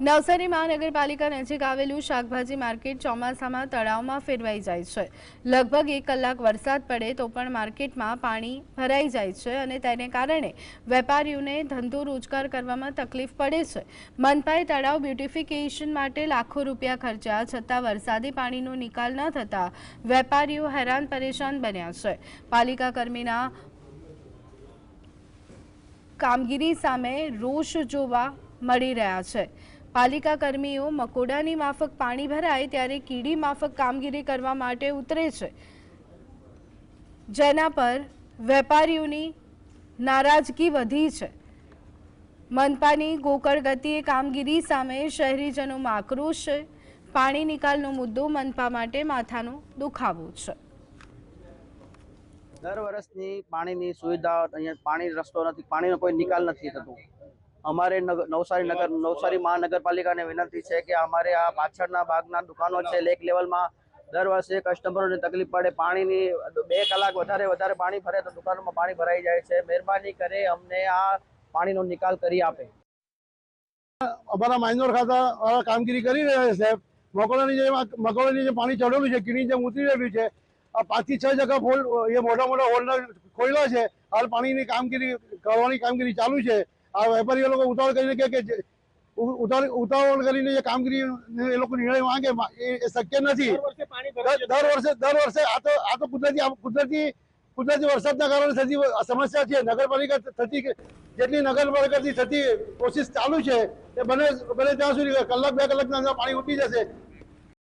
નવસારી મહાનગરપાલિકા નજીક આવેલું શાકભાજી માર્કેટ ચોમાસામાં તળાવમાં ફેરવાઈ જાય છે। લગભગ 1 કલાક વરસાદ પડે તો પણ માર્કેટમાં પાણી ભરાઈ જાય છે અને તેને કારણે વેપારીઓને ધંધો રોજગાર કરવામાં તકલીફ પડે છે। મનપાએ તળાવ બ્યુટિફિકેશન માટે લાખો રૂપિયા ખર્ચ્યા છતાં વરસાદી પાણીનો નિકાલ ન થતા વેપારીઓ હેરાન પરેશાન બન્યા છે। પાલિકા કર્મીના કામગીરી સામે રોષ જોવા મળી રહ્યા છે। પાલિકા કર્મીઓ મકોડાની માફક પાણી ભરાય ત્યારે કીડી માફક કામગીરી કરવા માટે ઉતરે છે, જેના પર વેપારીઓની નારાજગી વધી છે। મનપાની ગોકળ ગતિએ કામગીરી સામે શહેરીજનોમાં આક્રોશ છે। પાણી નિકાલનો મુદ્દો મનપા માટે માથાનો દુખાવો છે। દર વર્ષની પાણીની સુવિધા અહીંયા પાણી રસ્તો નથી, પાણીનો કોઈ નિકાલ નથી થતો। અમારે નવસારી મહાનગરપાલિકાને વિનંતી છે કે અમારે આ પાછળના ભાગના દુકાનો છે, લેક લેવલમાં દર વર્ષે કસ્ટમરોને તકલીફ પડે। પાણીની 2 કલાક વધારે પાણી ભરે તો દુકાનોમાં પાણી ભરાઈ જાય છે। મહેરબાની કરે અમને આ પાણીનો નિકાલ કરી આપે। અમારા માઇનોર ખાતા કામગીરી કરી રહ્યા છે સાહેબ। મકોડાની જે પાણી ચડેલું છે, કીડી જેમ ઉતરી રહેલું છે, આ 5 થી 6 જગ્યા હોલ એ મોટા હોલ ખોલ્યા છે। હાલ પાણીની કામગીરી કરવાની કામગીરી ચાલુ છે। આ વેપારીઓ લોકો ઉતાવળ કરીને કે ઉતાવળ કરીને જે કામગીરી એ લોકો નિર્ણય માંગે એ શક્ય નથી। દર વર્ષે આ તો કુદરતી વરસાદના કારણે થતી સમસ્યા છે। નગરપાલિકા થતી જેટલી નગરપાલિકાથી થતી કોશિશ ચાલુ છે એ બને ત્યાં સુધી કલાક 2 કલાકના અંદર પાણી ઉતરી જશે।